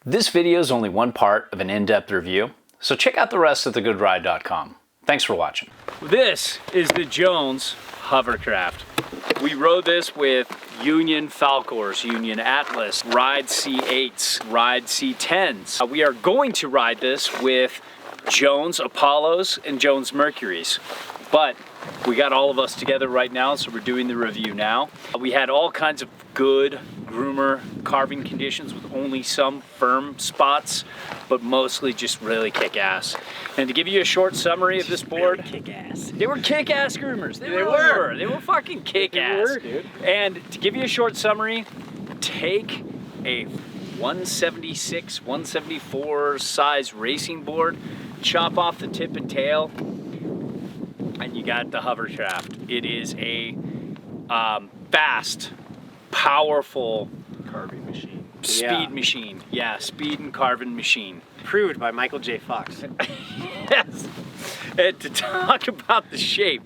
This video is only one part of an in-depth review, so check out the rest at thegoodride.com. Thanks for watching. This is the Jones Hovercraft. We rode this with Union Falcors, Union Atlas, Ride C8s, Ride C10s. We are going to ride this with Jones Apollos and Jones Mercuries, but we got all of us together right now, so we're doing the review now. We had all kinds of good groomer carving conditions with only some firm spots, but mostly just really kick-ass. And to give you a short summary of this board, really kick-ass. They were kick-ass groomers. They were fucking kick-ass. They were, dude. And to give you a short summary, take a 176, 174 size racing board, chop off the tip and tail, and you got the Hovercraft. It is a fast, powerful Carving machine. speed machine. Yeah, speed and carving machine. Proved by Michael J. Fox. Yes. And to talk about the shape,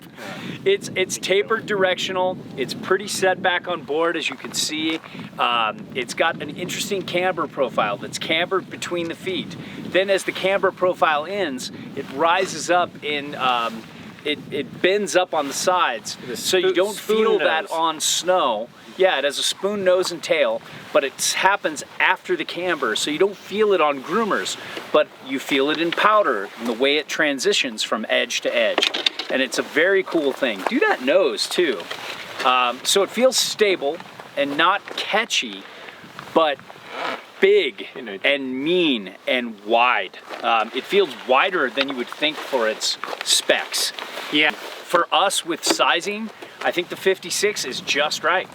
it's tapered directional. It's pretty set back on board, as you can see. It's got an interesting camber profile that's cambered between the feet. Then as the camber profile ends, it rises up in, it bends up on the sides, so you don't feel that on snow. Yeah, it has a spoon nose and tail, but it happens after the camber, so you don't feel it on groomers, but you feel it in powder and the way it transitions from edge to edge. And it's a very cool thing. Do that nose too. So it feels stable and not catchy, but big and mean and wide. It feels wider than you would think for its specs. Yeah. For us with sizing, I think the 56 is just right.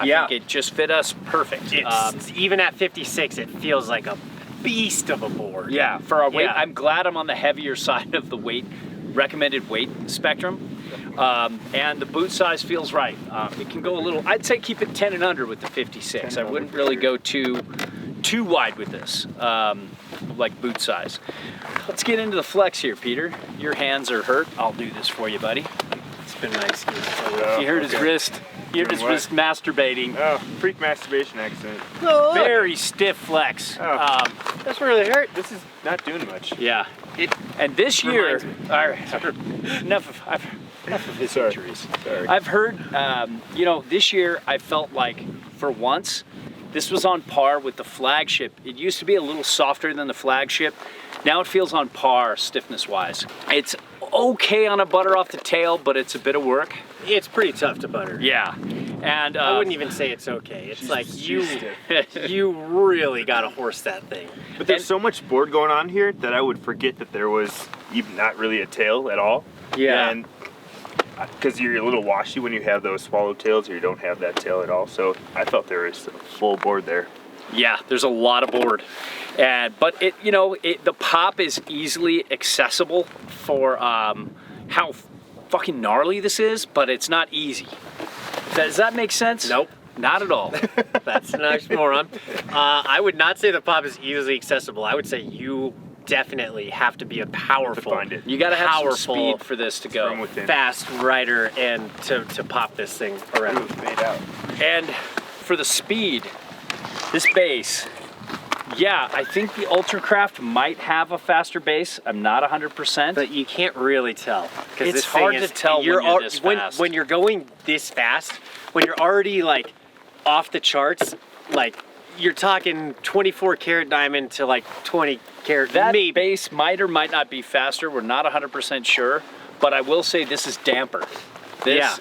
I think it just fit us perfect. It's, even at 56, it feels like a beast of a board. Yeah, for our weight, I'm glad I'm on the heavier side of the recommended weight spectrum. And the boot size feels right. It can go a little, I'd say keep it 10 and under with the 56. I wouldn't really go too wide with this, like boot size. Let's get into the flex here, Peter. Your hands are hurt. I'll do this for you, buddy. It's been nice. You heard his wrist. You heard his wrist masturbating. Oh, freak masturbation accident. Oh, very stiff flex. Oh. that's really hurt. This is not doing much. Yeah. And this year, enough of his injuries. Sorry. I've heard, you know, this year I felt like for once, this was on par with the flagship. It used to be a little softer than the flagship. Now it feels on par stiffness-wise. It's okay on a butter off the tail, but it's a bit of work. It's pretty tough to butter. Yeah. And I wouldn't even say it's okay. It's like you really gotta horse that thing. But there's so much board going on here that I would forget that there was even not really a tail at all. Yeah. And because you're a little washy when you have those swallow tails or you don't have that tail at all. So I felt there was a full board there. Yeah, there's a lot of board. But it, you know, the pop is easily accessible for how fucking gnarly this is, but it's not easy. Does that make sense? Nope. Not at all. That's an oxymoron. I would not say the pop is easily accessible. I would say you definitely have to be a powerful, find it. You gotta have some speed for this to go. Fast rider and to pop this thing around. Fade out. And for the speed, this base, yeah, I think the Ultracraft might have a faster base. I'm not 100%. But you can't really tell. It's hard to tell when you're this fast. When you're going this fast, when you're already like off the charts, like you're talking 24 karat diamond to like 20 karat. That base might or might not be faster. We're not 100% sure, but I will say this is damper. This,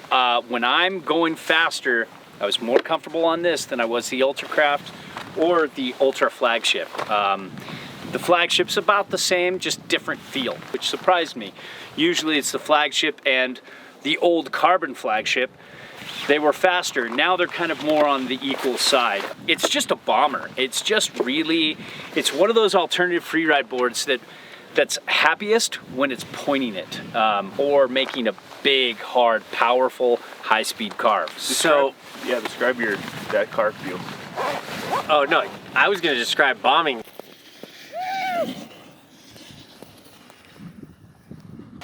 when I'm going faster, I was more comfortable on this than I was the Ultracraft or the Ultra flagship. The flagship's about the same, just different feel, which surprised me. Usually it's the flagship and the old carbon flagship. They were faster. Now they're kind of more on the equal side. It's just a bomber. It's just really, it's one of those alternative freeride boards that's happiest when it's pointing it or making a big, hard, powerful, high-speed carve. Describe that carve feel. Oh no, I was gonna describe bombing.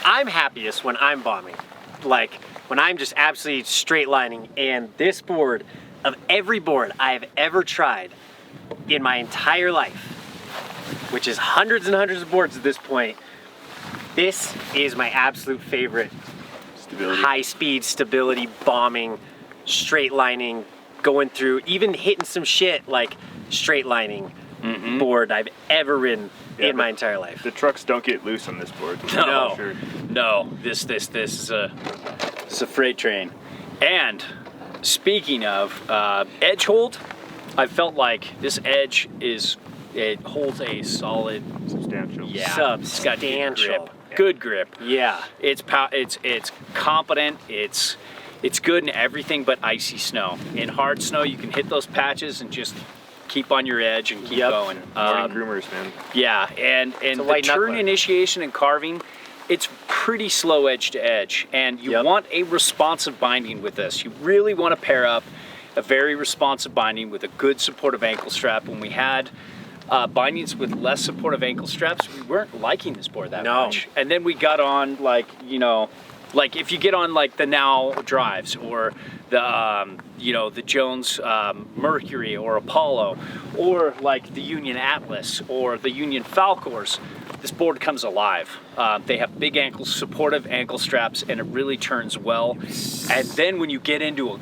I'm happiest when I'm bombing. Like when I'm just absolutely straight lining, and this board, of every board I've ever tried in my entire life, which is hundreds and hundreds of boards at this point, this is my absolute favorite. Stability. High speed, stability, bombing, straight lining, going through, even hitting some shit like straight lining board I've ever ridden in my entire life. The trucks don't get loose on this board. No, Sure. no. This is a freight train. And speaking of edge hold, I felt like this edge it holds a solid, Substantial. yeah, it's got good Substantial. grip. Good grip. Yeah. It's competent. It's good in everything but icy snow. In hard snow, you can hit those patches and just keep on your edge and keep going. Morning groomers, man. Yeah, and the light turn knuckler. initiation and carving, it's pretty slow edge to edge, and you want a responsive binding with this. You really want to pair up a very responsive binding with a good supportive ankle strap. When we had bindings with less supportive ankle straps, we weren't liking this board that much. And then we got on like if you get on like the Now drives or the the Jones Mercury or Apollo or like the Union Atlas or the Union Falcors, this board comes alive. They have big ankles, supportive ankle straps, and it really turns well. And then when you get into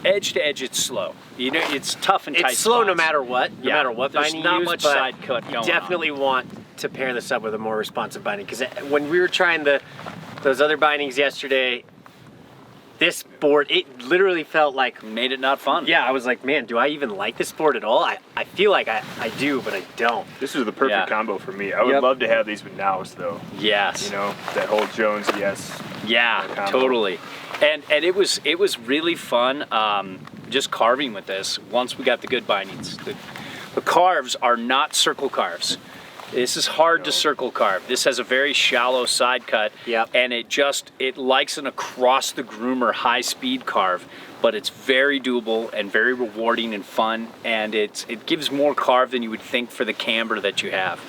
edge to edge, it's slow. You know, it's tough and tight. It's slow no spots. matter what. No matter what There's binding not you use, much but side cut going definitely want to pair this up with a more responsive binding, because when we were trying those other bindings yesterday, this board, it literally felt like, Made it not fun. yeah, I was like, man, do I even like this board at all? I feel like I do, but I don't. This is the perfect Yeah. combo for me. I would love to have these with Nows, though. Yes. You know, that whole Jones, yes. Yeah, combo. totally. And it was really fun just carving with this once we got the good bindings. The carves are not circle carves. This is hard to circle carve. This has a very shallow side cut, and it likes an across the groomer high speed carve, but it's very doable and very rewarding and fun, and it gives more carve than you would think for the camber that you have.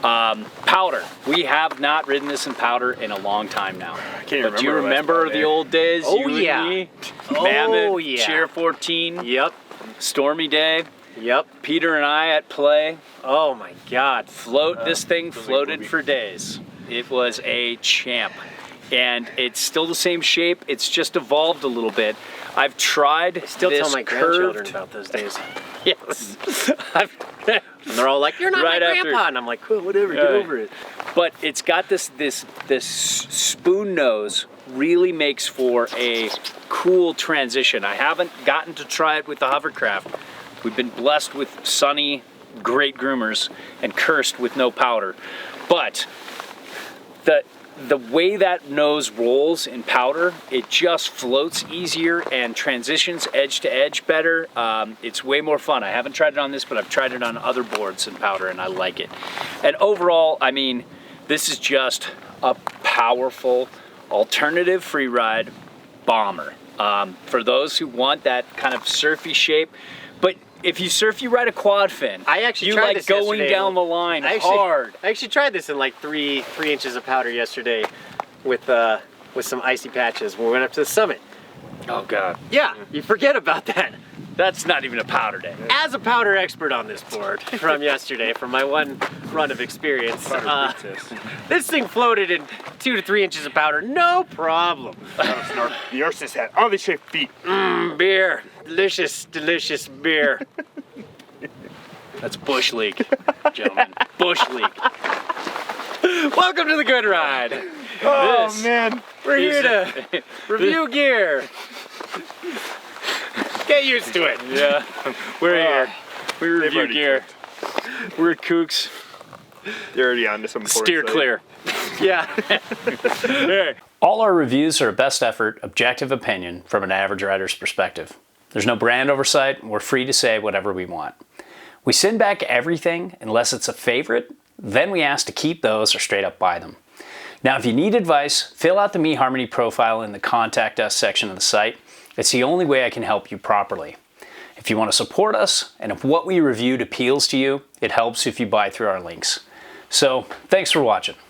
Powder. We have not ridden this in powder in a long time now. I can't Do you remember remember the old days? Oh, you yeah. And me? Oh, Mammoth, yeah. Chair 14, Yep. stormy day. Yep. Peter and I at play. Oh my God. This thing floated for days. It was a champ. And it's still the same shape. It's just evolved a little bit. I've tried Still this tell my grandchildren curved. about those days. Yes. And they're all like, "You're not Right my after- grandpa," and I'm like, "Cool, whatever, get over it." But it's got this spoon nose. Really makes for a cool transition. I haven't gotten to try it with the Hovercraft. We've been blessed with sunny, great groomers and cursed with no powder. But the way that nose rolls in powder, it just floats easier and transitions edge to edge better. It's way more fun. I haven't tried it on this, but I've tried it on other boards in powder, and I like it. And overall, I mean, this is just a powerful alternative freeride bomber. For those who want that kind of surfy shape, but if you surf, you ride a quad fin. I actually you tried like this going yesterday. down the line I hard. actually tried this in like three inches of powder yesterday with some icy patches when we went up to the summit. Oh God, Yeah, you forget about that. that's not even a powder day. As a powder expert on this board from yesterday, from my one run of experience, this thing floated in 2 to 3 inches of powder, no problem. The Ursus hat on the shaped feet. Beer, delicious, delicious beer. That's bush league, gentlemen. Bush league. Welcome to the Good Ride. Oh This man. We're here to review gear. Get used to it. Yeah, we're here. We They've review already gear. We're kooks. They're already on to some ports Steer later. clear. Yeah. All our reviews are a best effort, objective opinion from an average rider's perspective. There's no brand oversight, and we're free to say whatever we want. We send back everything unless it's a favorite, then we ask to keep those or straight up buy them. Now, if you need advice, fill out the Me Harmony profile in the Contact Us section of the site. It's the only way I can help you properly. If you want to support us, and if what we reviewed appeals to you, it helps if you buy through our links. So, thanks for watching.